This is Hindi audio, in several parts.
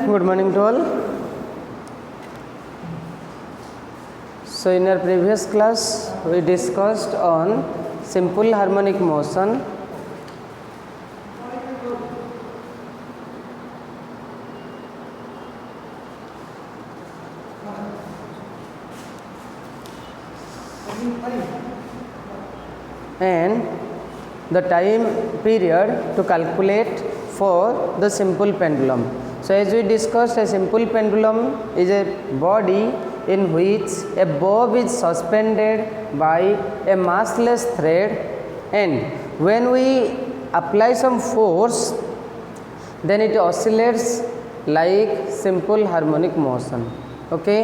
Good morning to all. So in our previous class we discussed on simple harmonic motion. And the time period to calculate for the simple pendulum. So as we discussed, a simple pendulum is a body in which a bob is suspended by a massless thread, and when we apply some force then it oscillates like simple harmonic motion. Okay,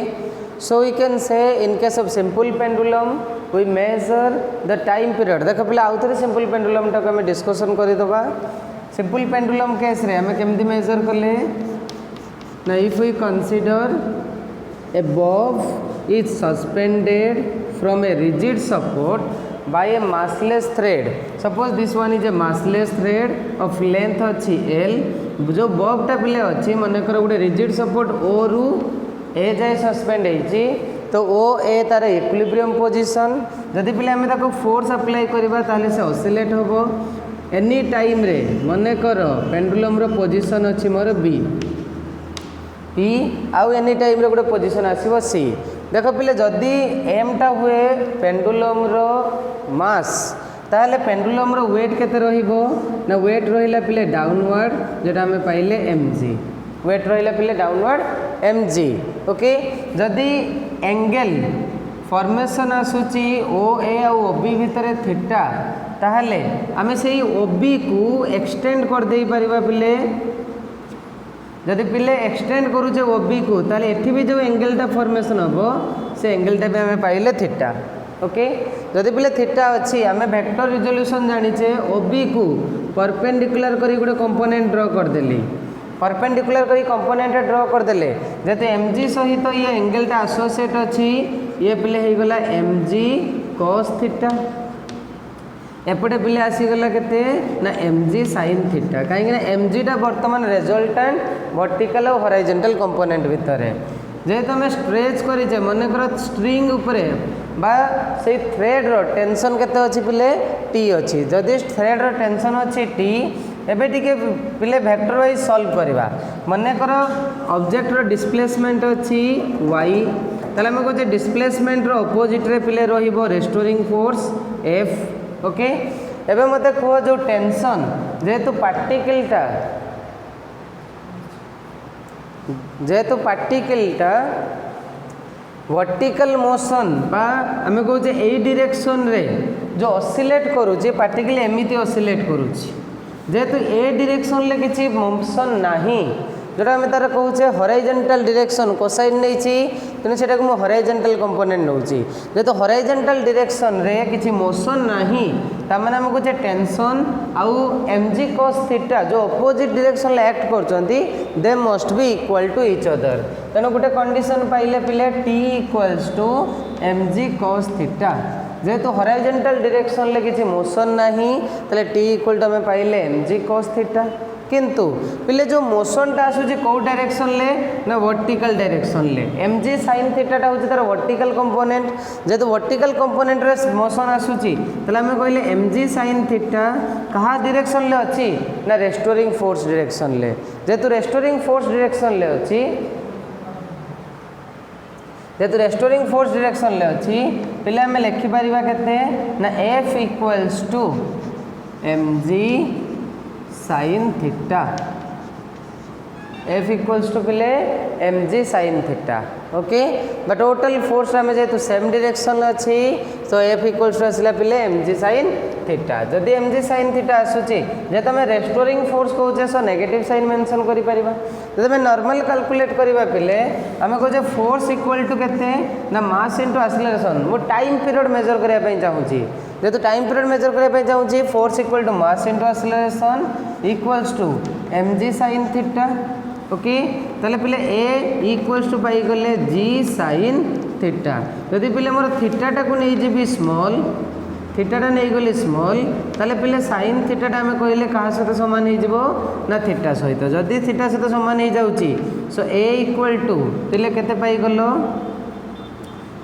so we can say in case of simple pendulum we measure the time period. देखो पहले आउ थे simple pendulum टाक आम डिस्कसन करदे. Simple pendulum case रे आम केमती मेजर कले ना, if we consider a bob is suspended from a rigid support by a massless thread. Suppose this one is a massless thread of length अच्छी L. जो bob टा पिले अच्छी मन कर गोटे rigid support O रु A जाए सस्पेंड होती, तो ओ ए तार इक्विलिब्रियम पोजीशन. जदि पिले आम ताको फोर्स अप्लाई करबा ताले से ऑसिलेट होबो. एनी टाइम रे मने कर पेंडुलम रो पोजीशन अछि मोर बी पी, आउ एनी टाइम रे गोटे पोजीशन आसीबो सी. देखो पिले जदि एम टा हुए पेंडुलम रो मास, ताले पेंडुलम रो वेट केते रहिबो ना, वेट रहिला पिले डाउनवर्ड, जेटा हमें पाइले mg. वेट रहिला पिले डाउनवर्ड mg. ओके, जदि एंगल फॉर्मेशन आसुची ओ ए आ ओ बी भितर थीटा, ताहले आमे सेही ओ बी को एक्सटेंड कर देई परिबा पिले. जदि पिले एक्सटेंड करूचे ओ बी को, ताहले एठी भी जो एंगलटा फॉर्मेशन हबो से एंगलटा भी आमे पाइले थीटा. ओके, जदि पिले थीटा अच्छी आमे वेक्टर रिजोल्यूशन जानिचे ओ बी को परपेंडिकुलर करी गोटे कंपोनेंट ड्रॉ कर देली. परपेंडिकुलर करी कंपोनेंट ड्रॉ कर देले जेते mg सहित ये एंगलटा एसोसिएट अच्छी, ये पिले हो गला mg cos थीटा. एपटे पिले आसीगला केते ना mg sin थीटा. कहीं mg टा वर्तमान रिजल्टेंट वर्टिकल और हॉरिजॉन्टल कंपोनेंट भितर है. जेहेतु आम स्ट्रेच करें मन कर स्ट्रिंग उपरे बा से थ्रेड रो टेंशन केते अच्छी पिले टी अच्छी. जदि थ्रेड रो टेंशन अच्छी टी, एबे टिके पिले वेक्टर वाइज सॉल्व करवा. मन कर ऑब्जेक्ट रो डिस्प्लेसमेंट अच्छी y, ताले हम कहते डिस्प्लेसमेंट रो ऑपोजिट रे पिले रहिबो रेस्टोरिंग फोर्स f. ओके, एबे मते कहो जो टेंशन जेहेतु पार्टिकलटा वर्टिकल मोशन बा आम कहे यही डायरेक्शन रे जो ऑसिलेट करूची, पार्टिकल एमिति ऑसिलेट करूची, जेहेतु ए डायरेक्शन ले किसी मोशन नाही, जोटा आम तार कहूचे हॉरिजॉन्टल डायरेक्शन कोसाइन नहीं, तेणु से हॉरिजॉन्टल कंपोनेंट नौची. जेहेतु हॉरिजॉन्टल डायरेक्शन रे किसी मोशन नाही, तामाने हम कहे टेंशन आउ mg cos थीटा जो अपोजिट डायरेक्शन ले एक्ट करचंती, they must be equal to each other. तेणु गोटे कंडीशन पाइले पिले t equals to mg cos theta. जेहेतु हॉरिजॉन्टल डायरेक्शन ले किसी मोशन नाही, तले t इक्वल टू हमें पाइले mg cos थीटा. किंतु पिले जो मोशनटा आसूची कौ डायरेक्शन ले ना वर्टिकल डायरेक्शन ले, mg sin थीटाटा होची तार वर्टिकल कंपोनेंट. जेहेतु वर्टिकल कंपोनेंट रे मोशन आसूची, तले हमें कहले mg sin थीटा कहा डायरेक्शन ले अच्छी ना रेस्टोरिंग फोर्स डायरेक्शन ले. जेहेतु रेस्टोरिंग फोर्स डायरेक्शन ले अच्छी, जेहेतु रेस्टोरिंग फोर्स डायरेक्शन ले अच्छी, पिले हमें लिखि परिबा केते ना f equals to mg sin theta. f equals to पिले mg sin theta. Okay, but total force आम जेहेतु सेम डायरेक्शन अच्छी, तो f इक्वल्स टू आसला पिले mg sin थीटा. जदि mg sin थीटा आसूची, जेहेतु आम रेस्टोरिंग फोर्स कहूचे, सो नेगेटिव साइन मेंशन करि परिबा. जदि आम नॉर्मल कैलकुलेट करबा पिले आम कहूचे फोर्स इक्वल टू केते ना मास इंटू एक्सेलरेशन. मो टाइम पीरियड मेजर करिया पई चाहूची, जेहेतु टाइम पीरियड मेजर करिया पई चाहूची, force equal to mass into acceleration equals to mg sin theta. Okay, ताले पिले ए इक्वल्स टू पाई गले g sin थीटा. जदि पिले मोर थीटाटा को नहीं जी स्मॉल, थीटाटा नहीं गली स्मॉल ताले पिले साइन थीटाटा आम कहले क्या सहित सामान हो ना थीटा सहित जदि थीटा सहित सामान हो जाऊँगी सो ए इक्वल टू पिले केते पाइगल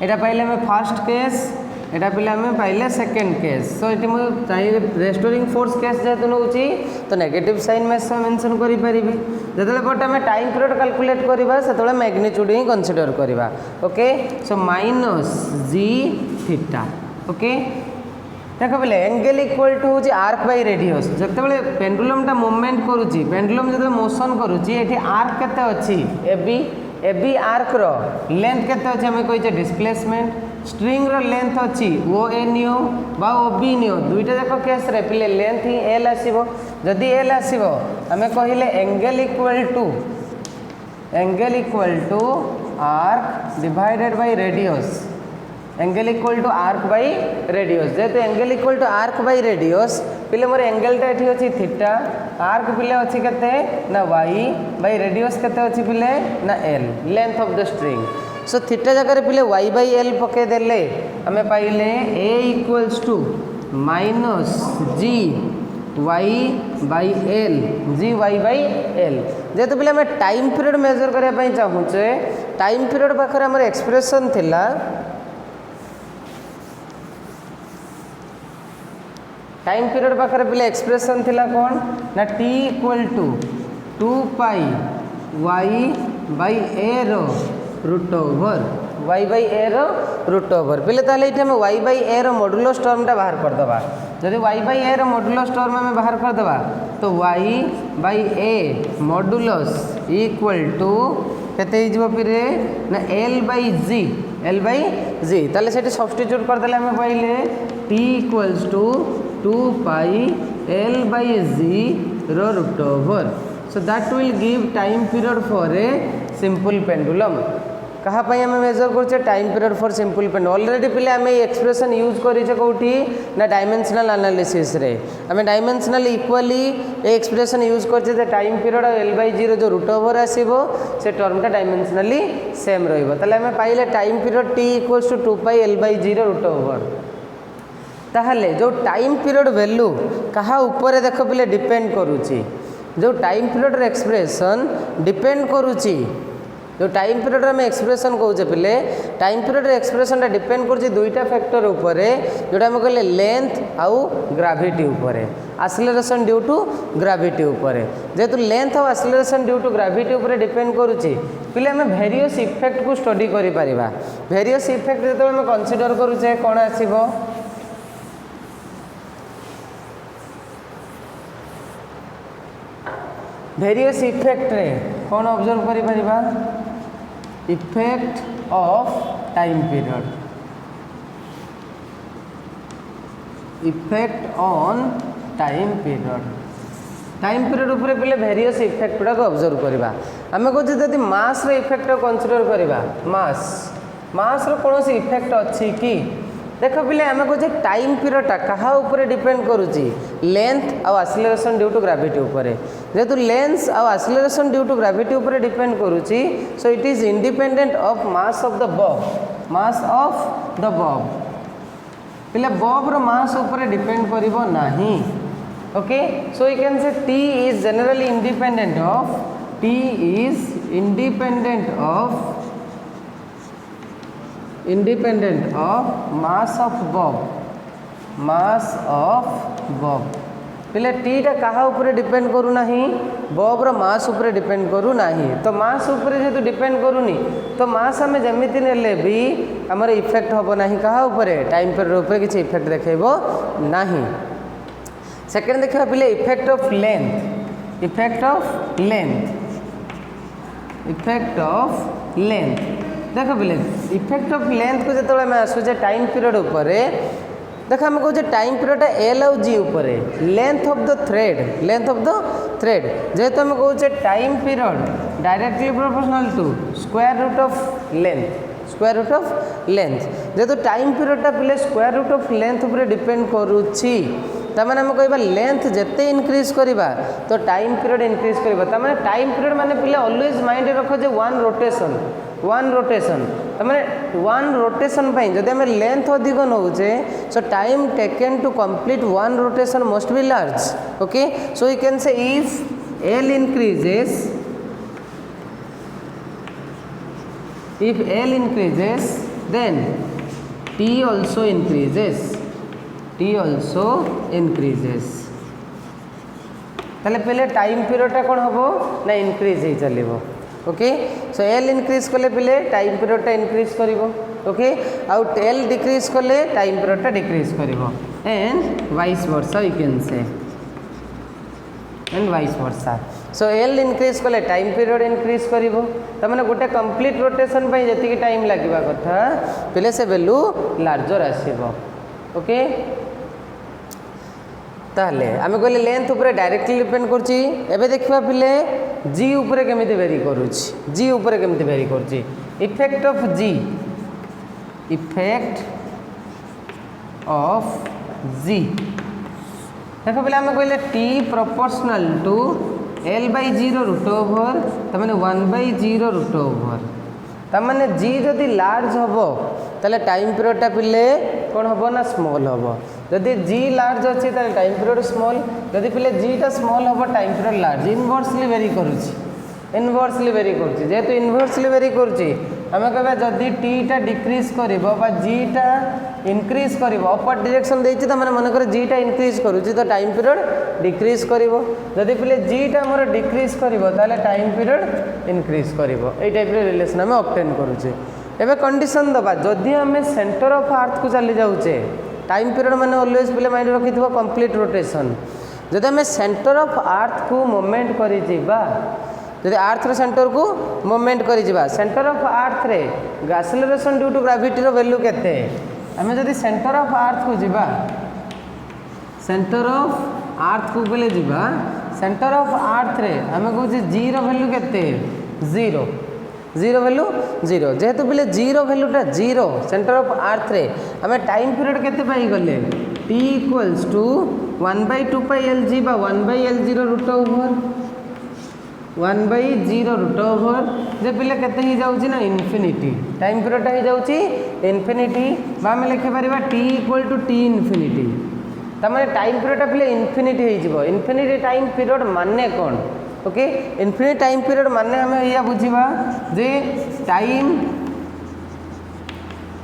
यहाँ पाइले आम फास्ट केस यहाँ पे आम पाइले सेकेंड केस सो ये मुझे रेस्टोरिंग फोर्स केस जेहतु नौ तो नेगेटिव साइन मेंशन करी जो बट आम टाइम पीरियड कैलकुलेट करवा से मैग्नीट्यूड ही कंसीडर करवा okay so minus g theta okay देख बोले एंगल इक्वल टू हूँ आर्क बाय रेडियस जिते पेंडुलमटा मूवमेंट करुच्ची पेंडुलम जो मोशन करुच्ची ये आर्क केते अच्छी ए बी आर्क रो लेंथ केते अच्छी आम कहीचे डिस्प्लेसमेंट स्ट्रिंग रो लेंथ अच्छी ओ ए नियो बा ओ बी नियो दुईटा जाक केस रे पिले लेंथ ही एल आसीबो जदि एल आसीबो आम कहले angle equal to arc divided by radius angle equal to arc by radius जेहेतु angle equal to arc by radius पिले मोर एंगलटा ये अच्छी थीटा आर्क पिले अच्छी केते ना वाई बाय रेडियस केते अच्छी पिले ना L length of the string so theta जगह पिले वाई बाय एल पके देले आमे पाइले a equals to minus g y by L g y by L जेहेतु पिले आम टाइम पीरियड मेजर करने चाहूचे टाइम पीरियड पाखे आम एक्सप्रेशन थिला टाइम पीरियड पाखे पिले एक्सप्रेशन थिला कौन ना T equal to 2 pi Y by A रो root over Y by A रो रूट ओवर पिले ताले ये वाई बाय ए रो मॉडुलस टर्मटा बाहर करदे जदि वाई बाय ए रो मॉडुलस टर्म आम बाहर करदे तो Y by A modulus equal to केते हो फिर ना एल बाय जी ताले सेठी सब्स्टिट्यूट करदेले आम पाइले T equals to 2 pi L by G रो root over so that will give time period for a simple pendulum कहाँ आम मेजर करुचे time period for simple pendulum already पिले आम एक्सप्रेशन यूज करें कौटी ना डायमेंशनल एनालिसिस रे आम डायमेंशनल इक्वाली एक्सप्रेशन यूज करें टाइम पीरियड और एल बाय जी रो जो रूट ओवर आसो से टर्मटा डायमेंशनली सेम रहा पाइले time period T equals to 2 pi L by G रो रूट ओवर ताहले जो टाइम पीरियड वैल्यू कहाँ ऊपर देख पिले डिपेंड करुच्ची जो टाइम पीरियड एक्सप्रेशन डिपेंड करुच्ची जो टाइम पीरियड में एक्सप्रेशन कौचे पिले टाइम पीरियड एक्सप्रेशन डिपेंड कर दुईटा फैक्टर उपर जोटा आम कहले लेंथ आउ ग्राविटी उपर एक्सेलरेशन ड्यू टू ग्राविटी उपर जेहेतु लेंथ आउ एक्सेलरेशन ड्यू टू ग्राविटी उपर डिपेंड करुच्ची पिले आम वेरियस इफेक्ट को स्टडी करिपरिबा वेरियस इफेक्ट जो आम कंसीडर करुचे कौन आसीबो वेरियस इफेक्ट रे कौन ऑब्जर्व करिपरिबा effect of time period effect on time period उपर पिले वेरियस इफेक्ट गुड़ा ऑब्जर्व करवा आम कहे जब मास रे इफेक्ट कंसीडर करवा मास रो कौन इफेक्ट अच्छी कि देख पिले आम कहे टाइम पीरियडटा क्या ऊपर डिपेंड करुच्ची लेंथ आउ एक्सेलरेशन ड्यू टू ग्राविटी उपर जेहेतु लेंथ आउ एक्सेलरेशन ड्यू टू ग्राविटी उपर डिपेंड करुच्ची so it is independent of mass of the bob पिले बॉब रो मास ऊपर डिपेंड करिवो नाही okay so you can say T is generally independent of mass of bob पिले टीटा कहाँ ऊपर डिपेंड करू नहीं बॉब रो मास ऊपर डिपेंड करू नहीं तो मास ऊपर जेहेतु डिपेंड करूनी तो मास आम जमीती नेले भी आमर इफेक्ट हम ना कहाँ ऊपर टाइम पीरियड ऊपर किसी इफेक्ट देखो नहीं सेकेंड देखा पिले इफेक्ट ऑफ लेंथ देख पिले इफेक्ट ऑफ लेंथ को जो आम आसूचे टाइम पीरियड उपर देख आम कहे टाइम पीरियड एल आउ जी उपर लेंथ ऑफ द थ्रेड जेहेतु आम कहे time period directly proportional to square root of length जेहेतु टाइम पीरियडटा पिले स्क्वायर रूट ऑफ लेंथ उपर डिपेंड करुच्ची तमें आम कह लेंथ जिते इनक्रीज करवा तो टाइम पीरियड इनक्रीज करवा तमें टाइम पीरियड माने पिले ऑलवेज माइंड रख जे वन रोटेशन तमें वन रोटेशन जदि आम लेंथ अधिक नौचे so time taken to complete one rotation must be large okay so you can say if L increases then t also increases ताले पहले टाइम पीरियडटा कौन हम ना इनक्रीज हो चलो ओके सो एल इनक्रीज कले पहले टाइम पीरियडटा इनक्रीज कर ओके आउट एल डिक्रीज कले टाइम पीरियडटा डिक्रीज कर and vice versa you can से and vice versa so L increase कले टाइम पीरियड इनक्रीज कर तमें गोटे कंप्लीट रोटेशन जी टाइम लगे कथा पहले से वैल्यू लार्जर आसब ओके ताहले आम कहले लेंथ उपर डायरेक्टली डिपेंड करछि एबे देखिबा पिले जी उपर केमिति वेरी करूछि जी उपर केमिति वेरी करछि इफेक्ट ऑफ जी देखो पिले आम कहले T proportional to L by zero root over तमाने 1/0 रूट ओवर तमाने जी जदि लार्ज हम ताले टाइम पीरियडटा पिले कौन हम ना स्मॉल हम जदि जी लार्ज अच्छे टाइम पीरियड स्मॉल जदि पिले जीटा स्मॉल हम time period large inversely vary करुच्ची जेहेतु इनवर्सली वेरी करुच्ची आम कह जदि टीटा डिक्रीज कर जीटा इनक्रीज कर अपर डायरेक्शन देती तो मनकर जीटा इनक्रीज करुच्ची तो टाइम पीरियड डिक्रीज कर जदि पिले जीटा मोर डिक्रीज कर टाइम पीरियड इनक्रीज कर टाइप रिलेशन आम ऑब्टेन करुचे एबे कंडीशन दबा जदि आम सेंटर ऑफ अर्थ को चली जाऊे टाइम पीरियड मैंने ऑलवेज पिले माइंड रखी कंप्लीट रोटेशन जदि आम सेंटर ऑफ अर्थ को मोमेंट कर जदि अर्थ रो सेंटर को मोमेंट कर सेंटर ऑफ अर्थ रे एक्सेलरेशन ड्यू टू ग्रेविटी रो वैल्यू केते आम जदि सेंटर ऑफ अर्थ को जीवा सेंटर ऑफ अर्थ को पहले जीवा सेंटर ऑफ अर्थ रे आम कहूँ जी रो वैल्यू केते जीरो वैल्यू जीरो जेहेतु पहले जीरो वैल्यूटा जीरो सेंटर ऑफ अर्थ रे आम टाइम पीरियड केते पाई गले टी इक्वल्स टू 1/2πLg बा 1/L0 root over 1/0 root over जे पिले केते ही जाउची ना इन्फिनिटी टाइम पीरियडटा ही जाउची इन्फिनिटी बा आम लिखि परिबा T equal to T infinity तमाने टाइम पीरियडटा पिले इन्फिनिटी हो जिवो इन्फिनिटी टाइम पीरियड माने कोन ओके इन्फिनिटी टाइम पीरियड माने हमें या बुझीबा जे टाइम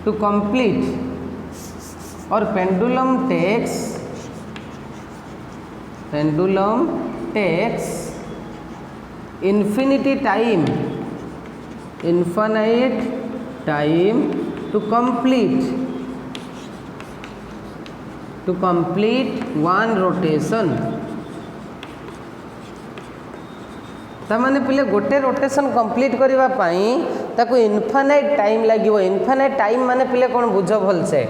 टू कंप्लीट और pendulum takes infinite time to complete one rotation तमाने पिले गोटे रोटेशन कंप्लीट करबा पई ताको इनफाइनाइट टाइम लागिवो इनफाइनाइट टाइम माने पिले कोन बुझ भल से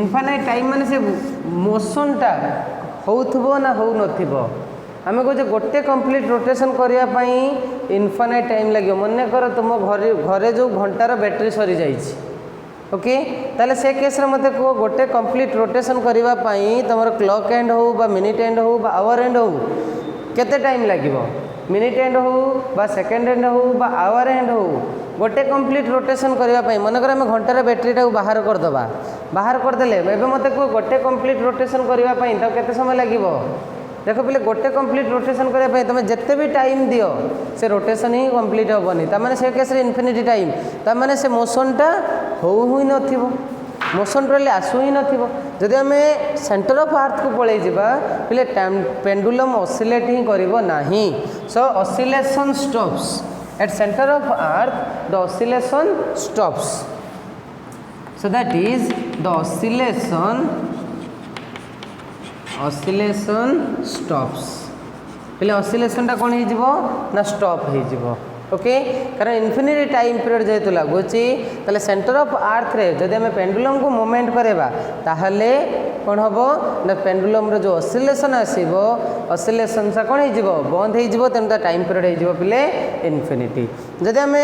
इनफाइनाइट टाइम माने से मोशनटा होउथबो ना हो नथिबो आम कहे गोटे कंप्लीट रोटेशन करने इनफाइनाइट टाइम लगे मन कर तुम घरे जो घंटार बैटेरी सरी जाइए ओके ताले से केस रे मते को गोटे कंप्लीट रोटेशन करने तुम क्लॉक एंड हो बा मिनिट एंड हो बा आवर एंड हो केते टाइम लगे मिनिट एंड हो बा सेकेंड एंड हो बा आवर एंड हो गोटे कंप्लीट रोटेशन करने मनकर आम घंटार बैटेरीटा बाहर करदे बाहर करदे एवं मत को गोटे कंप्लीट रोटेशन करने तो केते समय लगे देख पे गोटे कंप्लीट रोटेशन करने तुम जिते भी टाइम दियो से रोटेशन ही कंप्लीट हेनी तमें से केस इंफिनिटी टाइम तमें से मोशनटा हो ही नथिबो मोशन टोटली आसू ही नथिबो जदि आम सेंटर ऑफ अर्थ को पलि जावा पे पेंडुलम ऑसिलेट ही करिवो नाही so oscillation stops at centre of earth the oscillation stops so that is the oscillation stops पहले ऑसिलेशन टा कौन हो ना स्टॉप हो ओके कारण इन्फिनिटी टाइम पीरियड जेहेतु लगुच ताले सेंटर ऑफ अर्थ रे जदि आम पेंडुलम को मूवमेंट करवा ताहले कौन हम ना पेंडुलम रो जो ऑसिलेशन आसब ऑसिलेशन सा कौन हो बंद हो तेणु टाइम पीरियड हो पिले इन्फिनिटी जदि आम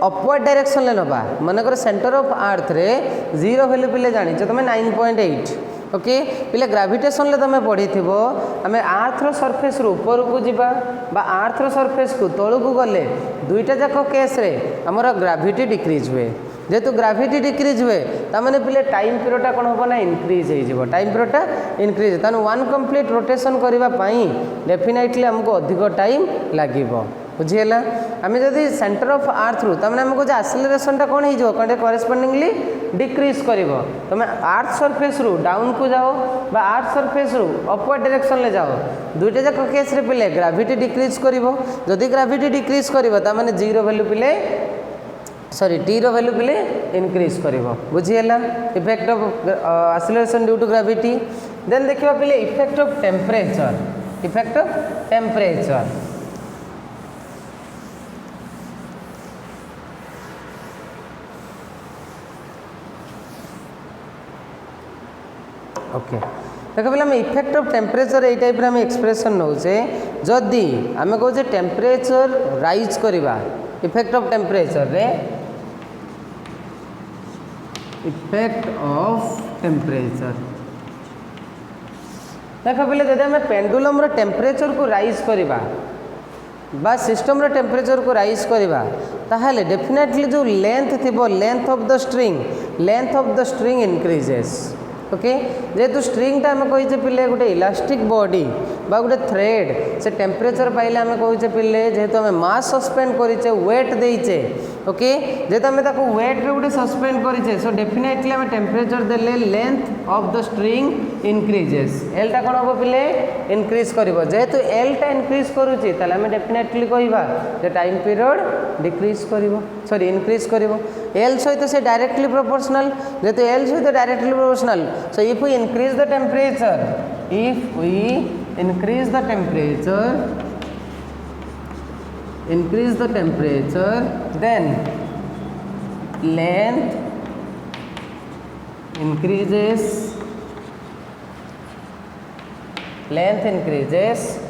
अपवर्ड डायरेक्शन ले नवा मनकर सेंटर ऑफ अर्थ रे जीरो वैल्यू पिले जानी तुम 9.8 ओके पिले ग्रेविटेशन ले तुम पढ़ी आम अर्थ रो सरफेस रू ऊपर को जीवा बा अर्थ रो सरफेस को तलू को गले दुईटा जाक केस रे हमर ग्रेविटी डिक्रीज हुए जेहेतु ग्राविटी डिक्रीज हुए ताने पिले टाइम पीरियडटा कौन हम ना इनक्रीज हो टाइम पीरियडटा इनक्रीज तेणु वन कंप्लीट रोटेशन करने डेफिनेटली आमको अधिक टाइम लगे बुझीगला आम जब सेंटर ऑफ अर्थ रू तमें आम कहे आक्सेलरेशनटा कौन हो करेस्पॉन्डिंगली डिक्रीज कर तुम अर्थ सरफेस रू डाउन को जाओ बा अर्थ सरफेस रू अपवर्ड डायरेक्शन ले जाओ दुईटा जाक केस रे पिले ग्राविटी डिक्रीज कर जदि ग्राविटी डिक्रीज कर जीरो वैल्यू पिले सॉरी टी रो वैल्यू पिले इनक्रीज कर बुझीगला effect of acceleration due to gravity then देखिए पिले इफेक्ट ऑफ टेम्परेचर ओके देखो पे इफेक्ट ऑफ टेम्परेचर यही टाइप आम एक्सप्रेशन नौचे जदि आम कहे टेम्परेचर राइज करवा इफेक्ट ऑफ टेम्परेचर रे इफेक्ट ऑफ टेम्परेचर देख पे जब आम पेंडुलम टेम्परेचर को राइज करवा बा सिस्टम टेम्परेचर को राइज करवा ताहले डेफिनेटली जो लेंथ थी length of the string increases okay जेहेतु स्ट्रिंगटा आम कहे पिले गोटे इलास्टिक बॉडी बा गोटे थ्रेड से टेम्परेचर पाइले आम कहे पिले जेहेतु आम मास सस्पेंड करेचे वेट देचे ओके जेहेतु आम ताको वेट रे गोटे सस्पेंड करेचे सो डेफिनेटली आम टेम्परेचर देले length of the string increases एलटा कौन हम पिले इनक्रीज कर जेहेतु एलटा इनक्रीज करुच्ची आम डेफिनेटली कहवा टाइम पीरियड डिक्रीज कर सॉरी इनक्रीज कर एल सहित से डायरेक्टली प्रोपोर्शनल जेहेतु एल सहित directly proportional so if we increase the temperature then length increases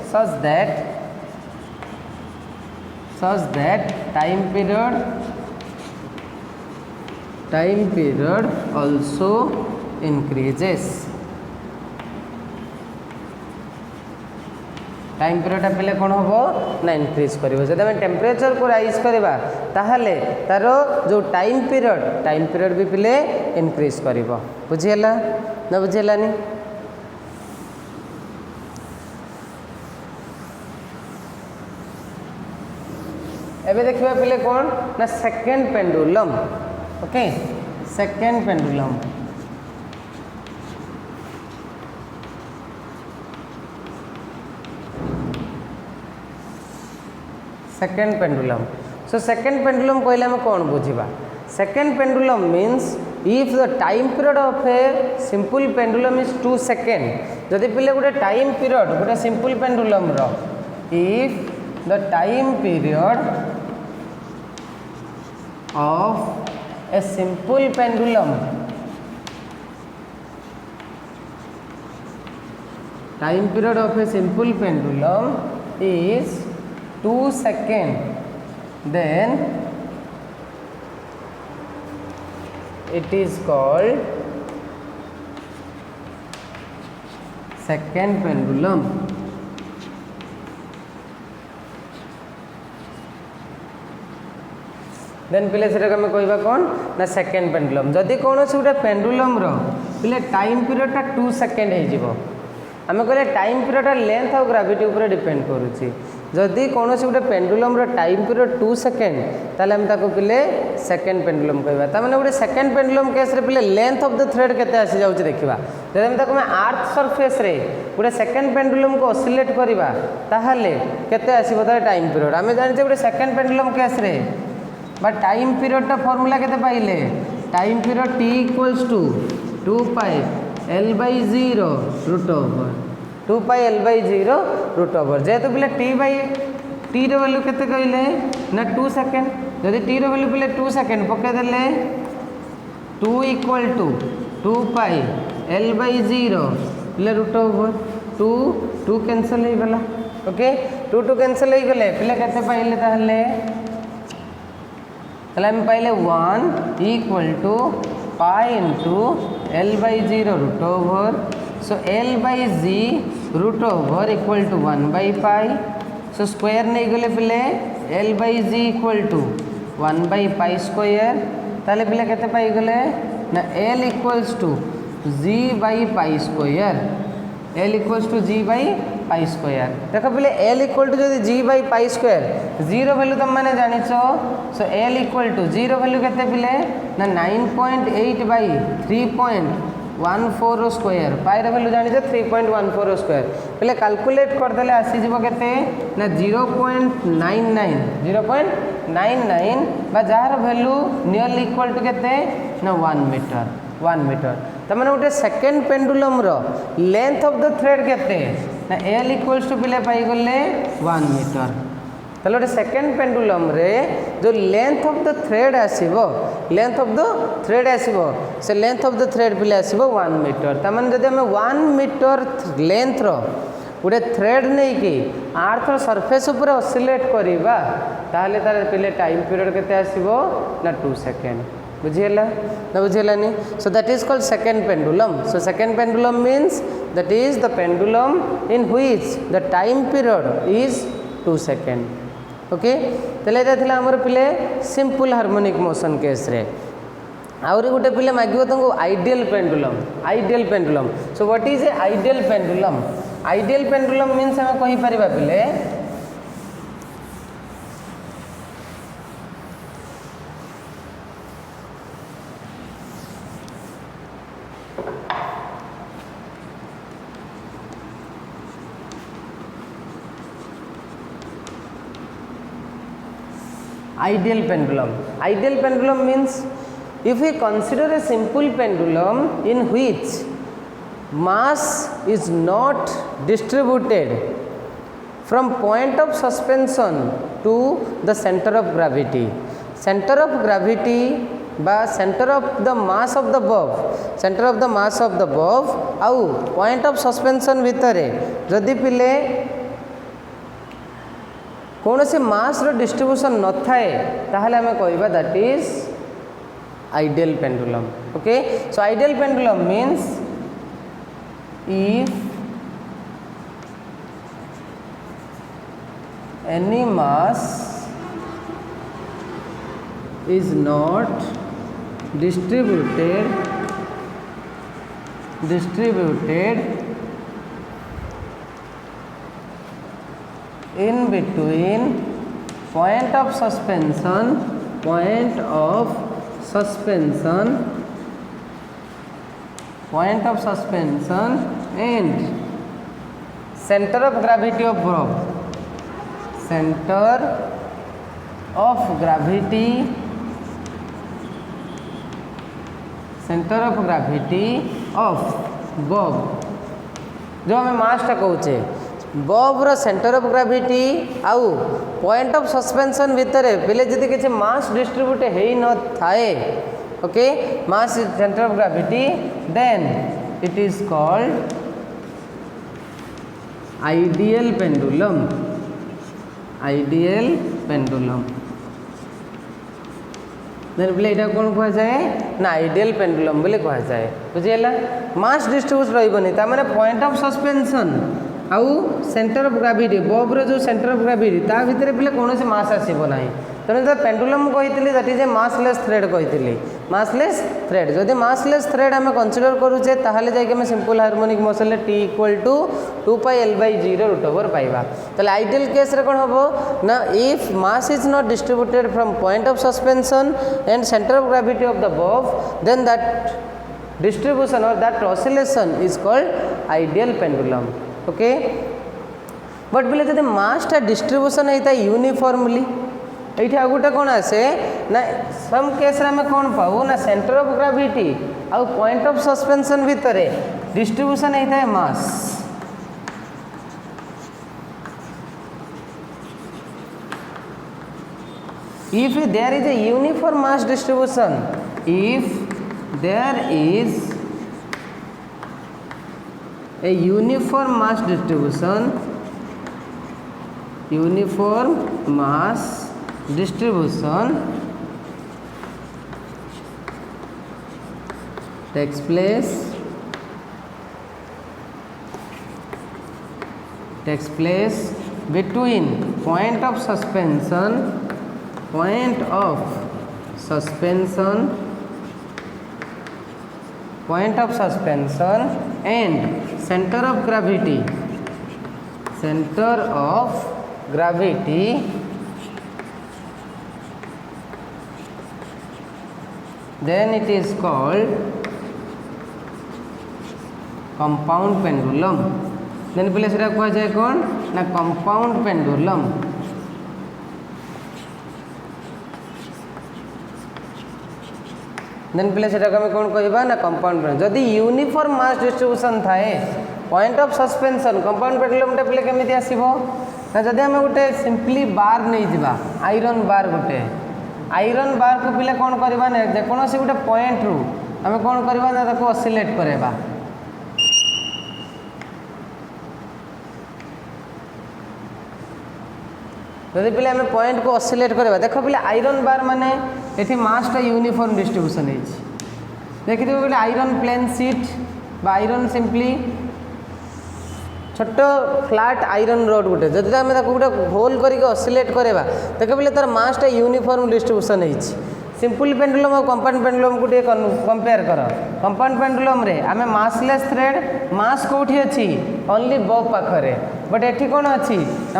such that time period also increases time period पे कौन हम ना इनक्रीज कर जब आम टेम्परेचर को राइज करवा ताहले तार जो टाइम पीरियड भी पिले इनक्रीज कर बुझीगला ना बुझीगलानी एबे देखिए पिले कौन ना second pendulum okay second pendulum second pendulum so second pendulum कहले आम कौन बुझा second pendulum means if the time period of a simple pendulum is 2 second जदि पिले गोटे टाइम पीरियड गोटे सिंपल पेंडुलम रो if the time period of a simple pendulum is 2 seconds then it is called second pendulum. Then पिले से आम कहवा कौन ना सेकेंड पेंडुलम जदि कौन से गोटे पेंडुलम पिले टाइम पीरियडटा 2 सेकेंड हो आम कहले टाइम पीरियड लेंथ और ग्राविटी उपर डिपेंड करुच्ची जदि कौन से गोटे पेंडुलम टाइम पीरियड 2 सेकेंड ताले हम ताको पिले सेकेंड पेंडुलम कहवा तामाने गोटे सेकेंड पेंडुलम केस रे पिले लेंथ ऑफ द थ्रेड केते आसी जाउची देखिबा जदि हम ताको अर्थ सरफेस रे गोटे सेकेंड पेंडुलम को ऑसिलेट करबा ताहाले केते आसीबो तार टाइम पीरियड आम जानिचे गोटे सेकेंड पेंडुलम केस रे बा टाइम पीरियड फॉर्मूला केते पाइले time period t equals to 2 pi l by 0 root over 2 pi l by 0 root over जेहेतु पिले टी रो वैल्यू केते कहले ना 2 सेकेंड जदि टी रो वैल्यू पिले 2 सेकेंड पके देले 2 equal to 2 pi l by 0 पिले रूट ओवर 2 कैंसिल हो गला ओके 2 कैंसिल हो गले पिले केते पाइले ताहले हम पाइले 1 equal to pi into l by 0 root over so l by G root over equal to 1 by pi so square नहीं गले पिले l by G equal to 1 by pi square ताले पिले केते पाई गले ना L equals to G by pi square, L equals to G by pi square. देख पिले L इक्वल टू जदि G by pi square, G रो वैल्यू तुम मैंने जानी so L equal to G रो वैल्यू केते पिले ना 9.8 बाई 3.14 स्क्वायर, पाई रो वैल्यू जानी 3.14 स्क्वायर। पिले कैलकुलेट कर देले आसी जीवो केते ना 0.99 बा जार वैल्यू नियरली इक्वल टू केते ना 1 मीटर, 1 मीटर। तमाने गोटे सेकेंड पेंडुलम रो लेंथ ऑफ द थ्रेड केते ना L इक्वल्स टू पिले पाई गले 1 मीटर। ताले गोटे सेकेंड पेंडुलम रे जो लेंथ ऑफ द थ्रेड आसीबो, लेंथ ऑफ द थ्रेड आसीबो, से लेंथ ऑफ द थ्रेड पिले आसीबो 1 मीटर। तमाने जदि हम 1 मीटर लेंथ रो गोटे थ्रेड नहीं कि आर्थ सरफेस ऊपर ऑसिलेट करिबा ताले तार पिले टाइम पीरियड केते आसीबो ना 2 सेकेंड। बुझिएला ना बुझिएलानी? So that is called second pendulum. So second pendulum means that is the pendulum in which the time period is 2 second. Okay, ताले एटा थिला हमर पिले सिंपल हार्मोनिक मोशन केस रे। आउरी गोटे पिले मागिबो तंको ideal pendulum, ideal pendulum. So what is a ideal pendulum? Ideal pendulum means हम कहि परिबा पिले ideal pendulum. Ideal pendulum means if we consider a simple pendulum in which mass is not distributed from point of suspension to the center of gravity. Center of gravity বা center of the mass of the bob, center of the mass of the bob ଆଉ point of suspension ଭିତରେ ଯଦି ପିଲେ कौन से मास रो डिस्ट्रीब्यूशन न थाए ताहले हमें कहबा that is ideal pendulum. Okay, so ideal pendulum means if any mass is not distributed in between point of suspension and center of gravity of bob, center of gravity of bob जो हमें मासटा कहूचे बॉब रो सेंटर ऑफ ग्रेविटी आउ पॉइंट ऑफ सस्पेंशन भितर पिले जदि किसी मास डिस्ट्रीब्यूट हो न थाए, okay, mass centre of gravity, then it is called ideal pendulum. Ideal pendulum then बोले यहाँ कौन कह जाए ना आइडियल पेंडुलम बोले कह जाए। बुझीगला? मास डिस्ट्रीब्यूट रही तार पॉइंट ऑफ सस्पेंशन आउ सेंटर ऑफ ग्रेविटी बॉब रो जो सेंटर ऑफ ग्रेविटी ता भितर पिले कौन से मास आसीबो नाही। तेणु जो पेंडुलम कही that is a massless thread कही, मासलेस थ्रेड। जदि मासलेस थ्रेड आम कनसीडर करूचे ताहले जाके आम simple harmonic motion T equal to 2πL/G root over पाइबा। ताहले आइडियल केस रे कोन हबो ना if mass is not distributed from point of suspension and centre of gravity of the bob, then that distribution or that oscillation is called ideal pendulum. Okay, but बोले जब मासटा डिस्ट्रीब्यूशन होता है यूनिफॉर्मली ये आ गोटे कौन आसे ना सम केस आम कौन पाऊ ना सेंटर ऑफ ग्रेविटी आउ पॉइंट ऑफ सस्पेंशन भितर डिस्ट्रीब्यूशन होता है मास। If there is a uniform mass distribution, if there is a uniform mass distribution takes place between point of suspension, point of suspension and center of gravity, center of gravity then it is called compound pendulum. then पहले सेटा कह जाए कौन ना compound pendulum. then पहले सेटा को कौन कहबा ना compound pendulum. जदि यूनिफॉर्म मास डिस्ट्रीब्यूशन थाए point of suspension compound pendulum टा पहले केमिति आसीबो ना जदि हम गोटे सिंपली बार नहीं दिबा आयरन बार गोटे आयरन बार को पहले कौन करबा ना जे कोनोसी गोटे पॉइंट रु हम कौन करबा ना ताको ऑसिलेट करेबा जदि पहले आम पॉइंट को ऑसिलेट करबा देखो पहले आयरन बार माने एठी मास टा यूनिफॉर्म डिस्ट्रीब्यूशन है देखि पहले आयरन प्लेन शीट बा आयरन सिंपली छोट फ्लैट आयरन रड गोटे जदि आम गोटे होल करके ऑसिलेट करवा देख बोले तार मास टा यूनिफॉर्म डिस्ट्रीब्यूशन है सिंपल पेंडुलम और कंपाउंड पेंडुलम को कंपेयर कर कंपाउंड पेंडुलम रे आम मासलेस थ्रेड मास कौटी अच्छी ओनली बब पाखरे बट एठी कौन अच्छी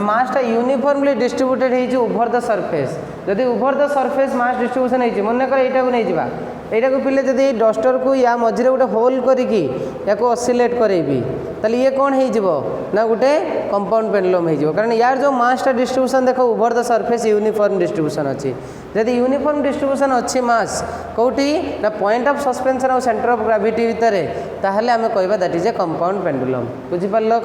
मास टा यूनिफॉर्मली डिस्ट्रीब्यूटेड हो ओवर द सरफेस जदि over the surface mass distribution है मन कर यहाँ को नहीं जावा यहाँ को पिले जदि डस्टर को या मझे गोटे होल करी या ऑसिलेट करेबी ताले ये कौन हो ना गोटे कंपाउंड पेंडुलम हो कारण यार जो मासटा डिस्ट्रीब्यूशन देख over the surface uniform distribution अच्छी जदि यूनिफॉर्म डिस्ट्रीब्यूशन अच्छी मास कौटी ना पॉइंट ऑफ सस्पेंशन और सेंटर ऑफ ग्रेविटी भितर ताहले आम कहबा that is A compound pendulum बुझी पारलो